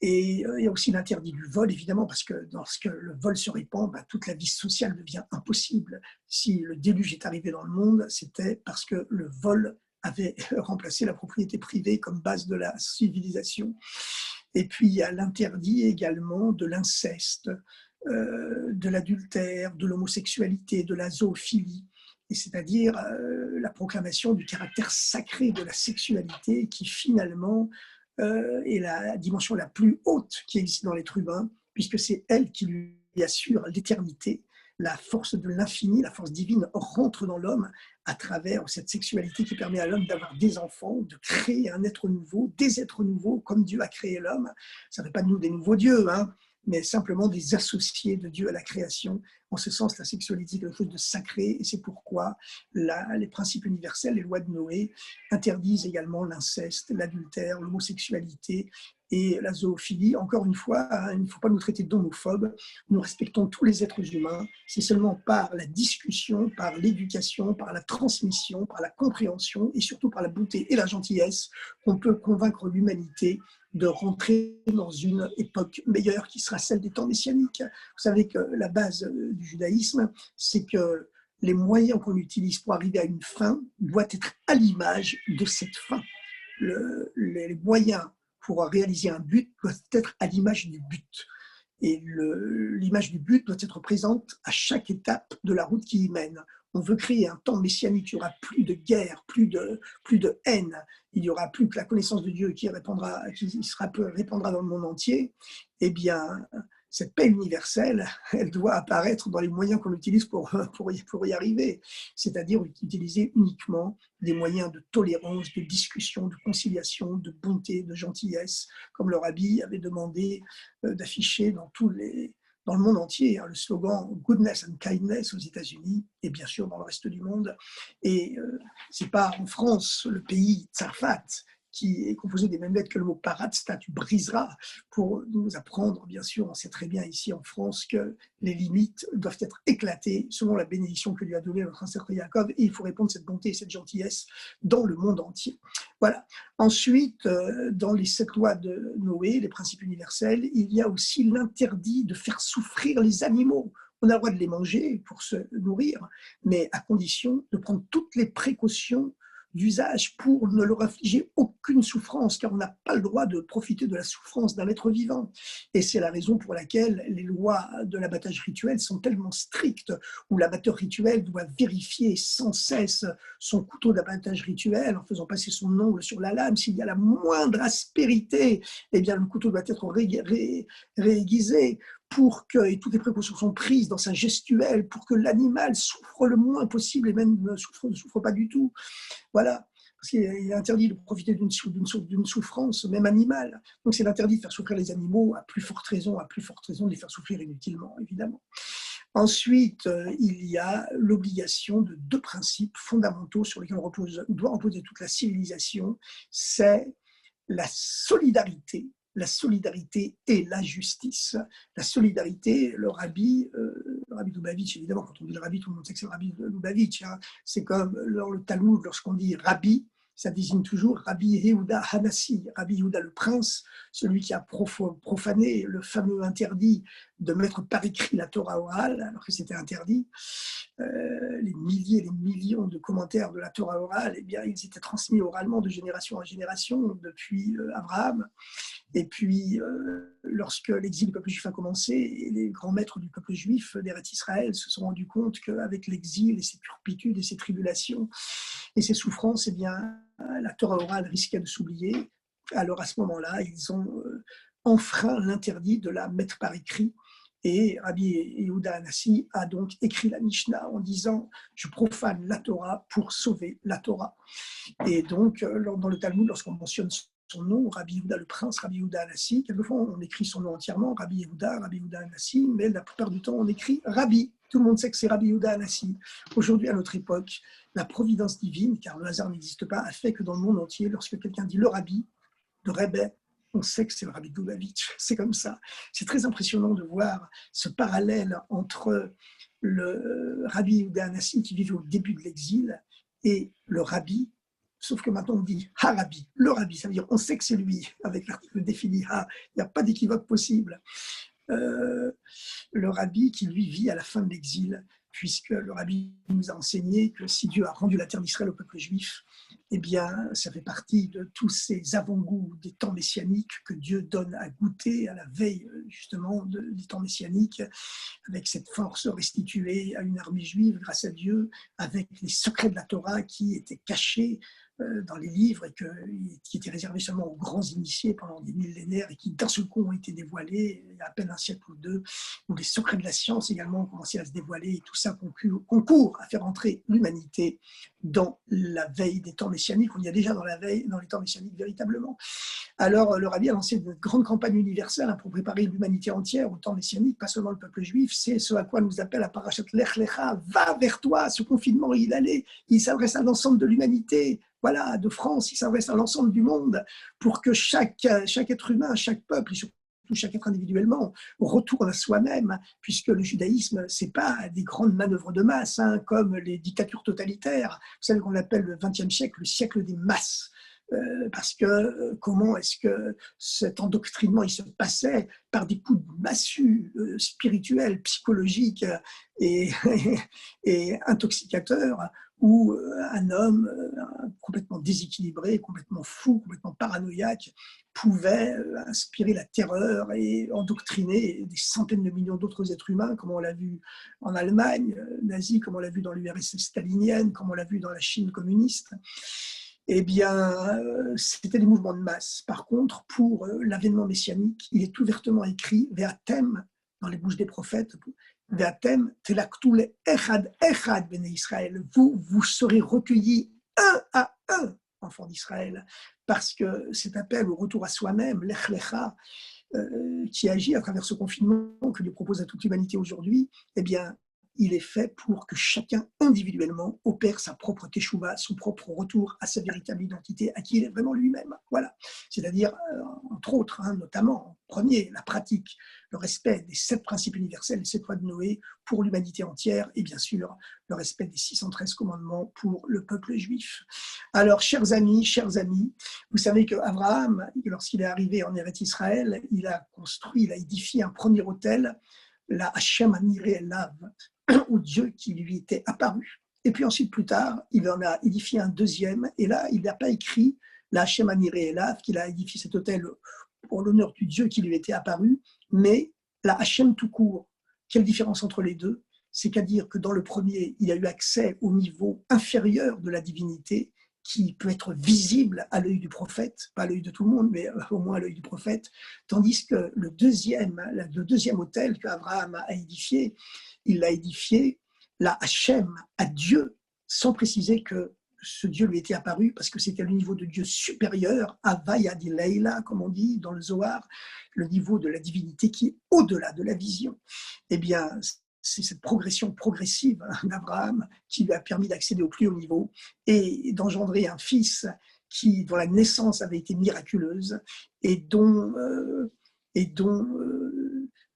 Et il y a aussi l'interdit du vol, évidemment, parce que lorsque le vol se répand, toute la vie sociale devient impossible. Si le déluge est arrivé dans le monde, c'était parce que le vol avait remplacé la propriété privée comme base de la civilisation. Et puis, il y a l'interdit également de l'inceste, de l'adultère, de l'homosexualité, de la zoophilie, et c'est-à-dire la proclamation du caractère sacré de la sexualité qui finalement est la dimension la plus haute qui existe dans l'être humain, puisque c'est elle qui lui assure l'éternité. La force de l'infini, la force divine rentre dans l'homme à travers cette sexualité qui permet à l'homme d'avoir des enfants, de créer un être nouveau, des êtres nouveaux, comme Dieu a créé l'homme. Ça ne fait pas de nous des nouveaux dieux, mais simplement des associés de Dieu à la création. En ce sens, la sexualité est quelque chose de sacré, et c'est pourquoi les principes universels, les lois de Noé, interdisent également l'inceste, l'adultère, l'homosexualité et la zoophilie. Encore une fois, il ne faut pas nous traiter d'homophobes. Nous respectons tous les êtres humains. C'est seulement par la discussion, par l'éducation, par la transmission, par la compréhension et surtout par la bonté et la gentillesse qu'on peut convaincre l'humanité de rentrer dans une époque meilleure qui sera celle des temps messianiques. Vous savez que la base du judaïsme, c'est que les moyens qu'on utilise pour arriver à une fin doivent être à l'image de cette fin. Les moyens pour réaliser un but doivent être à l'image du but. Et l'image du but doit être présente à chaque étape de la route qui y mène. On veut créer un temps messianique, il n'y aura plus de guerre, plus de haine, il n'y aura plus que la connaissance de Dieu qui répandra dans le monde entier. Eh bien, cette paix universelle, elle doit apparaître dans les moyens qu'on utilise pour y arriver, c'est-à-dire utiliser uniquement des moyens de tolérance, de discussion, de conciliation, de bonté, de gentillesse, comme le rabbi avait demandé d'afficher dans dans le monde entier, hein, le slogan Goodness and Kindness aux États-Unis et bien sûr dans le reste du monde. Et c'est pas en France, le pays Tsarfat, qui est composé des mêmes lettres que le mot paratstat, tu briseras, pour nous apprendre, bien sûr, on sait très bien ici en France que les limites doivent être éclatées selon la bénédiction que lui a donnée notre ancêtre Yaakov, et il faut répondre cette bonté et cette gentillesse dans le monde entier. Voilà. Ensuite, dans les 7 lois de Noé, les principes universels, il y a aussi l'interdit de faire souffrir les animaux. On a le droit de les manger pour se nourrir, mais à condition de prendre toutes les précautions d'usage pour ne leur infliger aucune souffrance, car on n'a pas le droit de profiter de la souffrance d'un être vivant. Et c'est la raison pour laquelle les lois de l'abattage rituel sont tellement strictes, où l'abatteur rituel doit vérifier sans cesse son couteau d'abattage rituel en faisant passer son ongle sur la lame. S'il y a la moindre aspérité, eh bien le couteau doit être réaiguisé pour que, et toutes les précautions sont prises dans sa gestuelle pour que l'animal souffre le moins possible et même ne souffre pas du tout. Voilà, parce qu'il est interdit de profiter d'une souffrance, même animale. Donc c'est interdit de faire souffrir les animaux, à plus forte raison de les faire souffrir inutilement, évidemment. Ensuite, il y a l'obligation de 2 principes fondamentaux sur lesquels doit reposer toute la civilisation, c'est la solidarité et la justice. La solidarité, le rabbi Lubavitch, évidemment, quand on dit le rabbi, tout le monde sait que c'est le rabbi Lubavitch. Hein. C'est comme dans le Talmud, lorsqu'on dit rabbi, ça désigne toujours Rabbi Yehuda Hanassi, Rabbi Yehuda le prince, celui qui a profané le fameux interdit de mettre par écrit la Torah orale, alors que c'était interdit. Les milliers et les millions de commentaires de la Torah orale, eh bien, ils étaient transmis oralement de génération en génération depuis Abraham. Et puis, lorsque l'exil du peuple juif a commencé, les grands maîtres du peuple juif d'Eretz Israël se sont rendus compte qu'avec l'exil et ses turpitudes et ses tribulations et ses souffrances, eh bien, la Torah orale risquait de s'oublier. Alors à ce moment-là, ils ont enfreint l'interdit de la mettre par écrit. Et Rabbi Yehuda Hanassi a donc écrit la Mishnah en disant « Je profane la Torah pour sauver la Torah ». Et donc, dans le Talmud, lorsqu'on mentionne son nom, Rabbi Yehuda le prince, Rabbi Yehuda Hanassi, quelquefois on écrit son nom entièrement, Rabbi Yehuda Hanassi, mais la plupart du temps on écrit Rabbi. Tout le monde sait que c'est Rabbi Yehuda Hanassi. Aujourd'hui, à notre époque, la providence divine, car le hasard n'existe pas, a fait que dans le monde entier, lorsque quelqu'un dit le Rabbi, le Rebbe, on sait que c'est le Rabbi Lubavitch. C'est comme ça. C'est très impressionnant de voir ce parallèle entre le Rabbi Yehuda Hanassi qui vivait au début de l'exil et le Rabbi. Sauf que maintenant on dit Harabi, le Rabbi, ça veut dire on sait que c'est lui, avec l'article défini Ha, il n'y a pas d'équivoque possible. Le Rabbi qui lui vit à la fin de l'exil, puisque le Rabbi nous a enseigné que si Dieu a rendu la terre d'Israël au peuple juif, eh bien ça fait partie de tous ces avant-goûts des temps messianiques que Dieu donne à goûter à la veille justement des temps messianiques, avec cette force restituée à une armée juive grâce à Dieu, avec les secrets de la Torah qui étaient cachés dans les livres et qui étaient réservés seulement aux grands initiés pendant des millénaires et qui d'un seul coup ont été dévoilés il y a à peine un siècle ou deux, où les secrets de la science également ont commencé à se dévoiler et tout ça concourt à faire entrer l'humanité dans la veille des temps messianiques. On y est déjà dans les temps messianiques véritablement. Alors le Rabbi a lancé une grande campagne universelle pour préparer l'humanité entière au temps messianique, pas seulement le peuple juif. C'est ce à quoi nous appelle la parashat Lech Lecha, va vers toi. Ce confinement, il s'adresse à l'ensemble de l'humanité. Voilà, de France, il s'adresse à l'ensemble du monde pour que chaque être humain, chaque peuple, et surtout chaque être individuellement, retourne à soi-même, puisque le judaïsme, ce n'est pas des grandes manœuvres de masse, hein, comme les dictatures totalitaires. Vous savez qu'on appelle le XXe siècle le siècle des masses. Parce que comment est-ce que cet endoctrinement il se passait par des coups de massue spirituels, psychologiques et, et intoxicateurs, où un homme complètement déséquilibré, complètement fou, complètement paranoïaque pouvait inspirer la terreur et endoctriner des centaines de millions d'autres êtres humains, comme on l'a vu en Allemagne nazie, comme on l'a vu dans l'URSS stalinienne, comme on l'a vu dans la Chine communiste. Eh bien, c'était des mouvements de masse. Par contre, pour l'avènement messianique, il est ouvertement écrit « Ve'atem » dans les bouches des prophètes, « Ve'atem telaktu echad echad bnei Israël » vous serez recueillis un à un, enfants d'Israël, parce que cet appel au retour à soi-même, « Lech lecha » qui agit à travers ce confinement que Dieu propose à toute l'humanité aujourd'hui, eh bien, il est fait pour que chacun individuellement opère sa propre teshuva, son propre retour à sa véritable identité, à qui il est vraiment lui-même. Voilà. C'est-à-dire, entre autres, notamment, en premier, la pratique, le respect des 7 principes universels, les 7 lois de Noé pour l'humanité entière, et bien sûr, le respect des 613 commandements pour le peuple juif. Alors, chers amis, vous savez qu'Abraham, lorsqu'il est arrivé en Eretz Israël, il a édifié un premier autel, la Hachem Amiré Elav, ou Dieu qui lui était apparu. Et puis ensuite, plus tard, il en a édifié un deuxième, et là, il n'a pas écrit la Hachem Amiré Elav, qu'il a édifié cet autel pour l'honneur du Dieu qui lui était apparu, mais la Hachem tout court. Quelle différence entre les deux? C'est-à-dire que dans le premier, il a eu accès au niveau inférieur de la divinité, qui peut être visible à l'œil du prophète, pas à l'œil de tout le monde, mais au moins à l'œil du prophète, tandis que le deuxième autel qu'Abraham a édifié, il l'a édifié, la Hachem, à Dieu, sans préciser que ce Dieu lui était apparu, parce que c'était le niveau de Dieu supérieur, Havaya di Leila, comme on dit dans le Zohar, le niveau de la divinité qui est au-delà de la vision. Eh bien, c'est cette progression progressive d'Abraham qui lui a permis d'accéder au plus haut niveau et d'engendrer un fils dont la naissance avait été miraculeuse et dont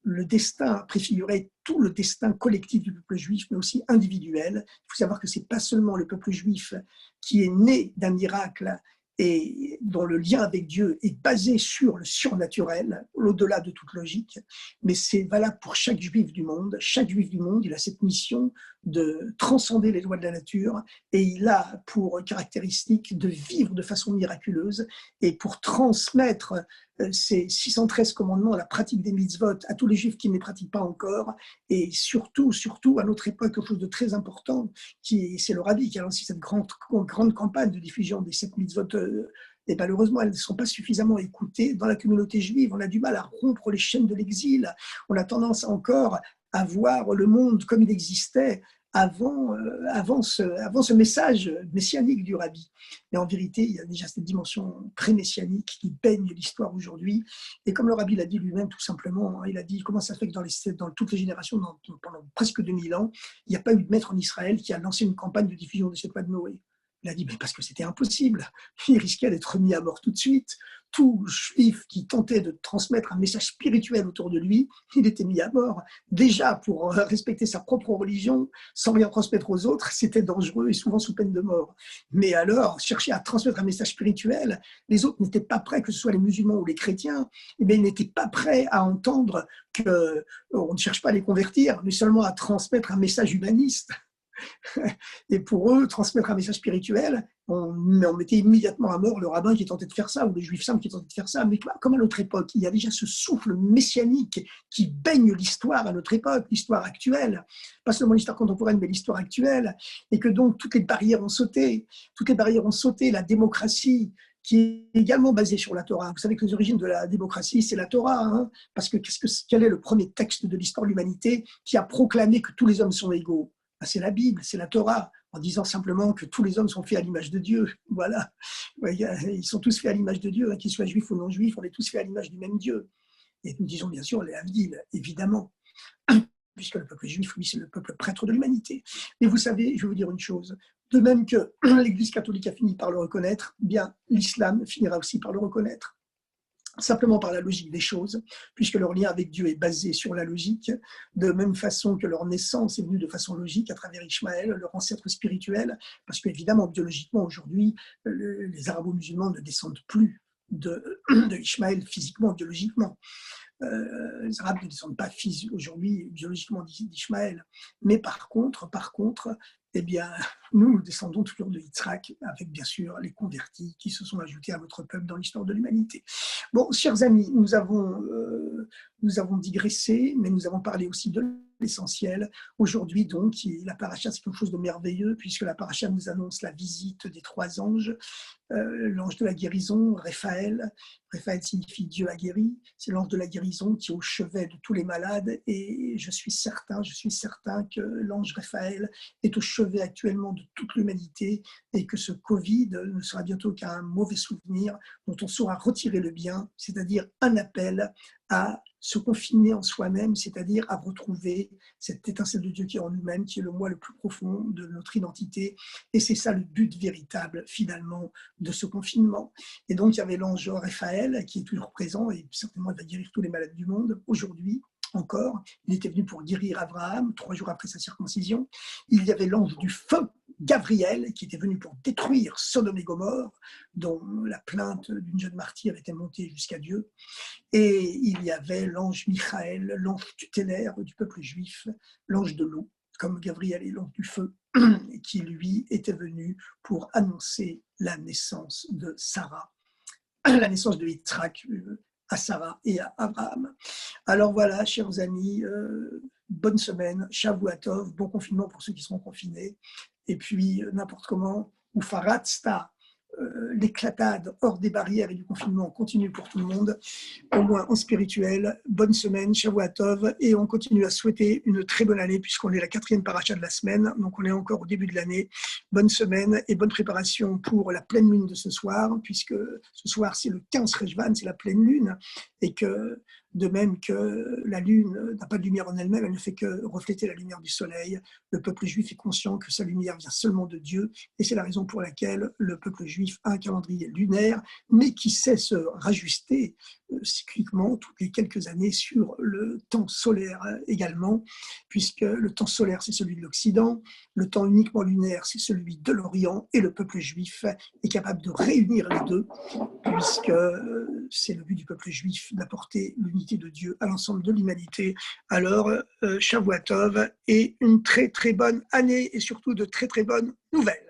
le destin préfigurait tout le destin collectif du peuple juif, mais aussi individuel. Il faut savoir que ce n'est pas seulement le peuple juif qui est né d'un miracle et dont le lien avec Dieu est basé sur le surnaturel, au-delà de toute logique, mais c'est valable pour chaque juif du monde. Chaque juif du monde, il a cette mission de transcender les lois de la nature et il a pour caractéristique de vivre de façon miraculeuse et pour transmettre ces 613 commandements, la pratique des mitzvot à tous les juifs qui ne les pratiquent pas encore et surtout à notre époque, quelque chose de très important, c'est le Rabbi qui a lancé cette grande campagne de diffusion des 7 mitzvot et malheureusement, elles ne sont pas suffisamment écoutées dans la communauté juive. On a du mal à rompre les chaînes de l'exil. On a tendance encore à voir le monde comme il existait avant ce message messianique du Rabbi. Mais en vérité, il y a déjà cette dimension pré-messianique qui baigne l'histoire aujourd'hui. Et comme le Rabbi l'a dit lui-même, tout simplement, il a dit comment ça fait que dans toutes les générations, pendant presque 2000 ans, il n'y a pas eu de maître en Israël qui a lancé une campagne de diffusion de cette loi de Noé. Il a dit, mais parce que c'était impossible. Il risquait d'être mis à mort tout de suite. Tout juif qui tentait de transmettre un message spirituel autour de lui, il était mis à mort. Déjà, pour respecter sa propre religion, sans rien transmettre aux autres, c'était dangereux et souvent sous peine de mort. Mais alors, chercher à transmettre un message spirituel, les autres n'étaient pas prêts, que ce soit les musulmans ou les chrétiens, eh bien, ils n'étaient pas prêts à entendre qu'on ne cherche pas à les convertir, mais seulement à transmettre un message humaniste. Et pour eux, transmettre un message spirituel, on mettait immédiatement à mort le rabbin qui tentait de faire ça, ou le juif simple qui tentait de faire ça. Mais comme à notre époque, il y a déjà ce souffle messianique qui baigne l'histoire à notre époque, l'histoire actuelle, pas seulement l'histoire contemporaine, mais l'histoire actuelle, et que donc toutes les barrières ont sauté, la démocratie, qui est également basée sur la Torah. Vous savez que les origines de la démocratie, c'est la Torah, parce que quel est le premier texte de l'histoire de l'humanité qui a proclamé que tous les hommes sont égaux? C'est la Bible, c'est la Torah, en disant simplement que tous les hommes sont faits à l'image de Dieu. Voilà. Ils sont tous faits à l'image de Dieu, qu'ils soient juifs ou non juifs, on est tous faits à l'image du même Dieu. Et nous disons bien sûr les Havdil, évidemment, puisque le peuple juif, lui, c'est le peuple prêtre de l'humanité. Mais vous savez, je vais vous dire une chose, de même que l'Église catholique a fini par le reconnaître, bien l'islam finira aussi par le reconnaître. Simplement par la logique des choses, puisque leur lien avec Dieu est basé sur la logique, de même façon que leur naissance est venue de façon logique à travers Ishmaël, leur ancêtre spirituel, parce qu'évidemment, biologiquement, aujourd'hui, les arabo-musulmans ne descendent plus de Ishmaël physiquement, biologiquement. Les Arabes ne descendent pas aujourd'hui biologiquement d'Ishmaël. Mais par contre, eh bien, nous descendons toujours de Yitzhak, avec bien sûr les convertis qui se sont ajoutés à notre peuple dans l'histoire de l'humanité. Bon, chers amis, nous avons digressé, mais nous avons parlé aussi de l'essentiel. Aujourd'hui, donc, la paracha, c'est quelque chose de merveilleux, puisque la paracha nous annonce la visite des 3 anges, l'ange de la guérison, Raphaël Raphaël signifie Dieu a guéri, c'est l'ange de la guérison qui est au chevet de tous les malades et je suis certain que l'ange Raphaël est au chevet actuellement de toute l'humanité et que ce Covid ne sera bientôt qu'un mauvais souvenir dont on saura retirer le bien, c'est-à-dire un appel à se confiner en soi-même, c'est-à-dire à retrouver cette étincelle de Dieu qui est en nous-mêmes, qui est le moi le plus profond de notre identité. Et c'est ça le but véritable, finalement, de ce confinement. Et donc, il y avait l'ange Raphaël, qui est toujours présent, et certainement il va guérir tous les malades du monde aujourd'hui. Encore, il était venu pour guérir Abraham 3 jours après sa circoncision. Il y avait l'ange du feu, Gabriel, qui était venu pour détruire Sodome et Gomorre, dont la plainte d'une jeune martyre était montée jusqu'à Dieu. Et il y avait l'ange Michael, l'ange tutélaire du peuple juif, l'ange de l'eau, comme Gabriel est l'ange du feu, qui lui était venu pour annoncer la naissance de Sarah, la naissance de Yitzhak à Sarah et à Abraham. Alors voilà, chers amis, bonne semaine, Shavua Tov, bon confinement pour ceux qui seront confinés, et puis n'importe comment, ou Faratsta, l'éclatade hors des barrières et du confinement continue pour tout le monde, au moins en spirituel. Bonne semaine, Shavua Tov, et on continue à souhaiter une très bonne année puisqu'on est la 4e paracha de la semaine, donc on est encore au début de l'année. Bonne semaine et bonne préparation pour la pleine lune de ce soir, puisque ce soir c'est le 15 Rejvan, c'est la pleine lune, et que de même que la lune n'a pas de lumière en elle-même, elle ne fait que refléter la lumière du soleil. Le peuple juif est conscient que sa lumière vient seulement de Dieu, et c'est la raison pour laquelle le peuple juif a un calendrier lunaire, mais qui sait se rajuster cycliquement toutes les quelques années sur le temps solaire également, puisque le temps solaire c'est celui de l'Occident, le temps uniquement lunaire c'est celui de l'Orient, et le peuple juif est capable de réunir les deux, puisque c'est le but du peuple juif d'apporter l'unité de Dieu à l'ensemble de l'humanité. Alors, Shavua Tov et une très très bonne année et surtout de très très bonnes nouvelles.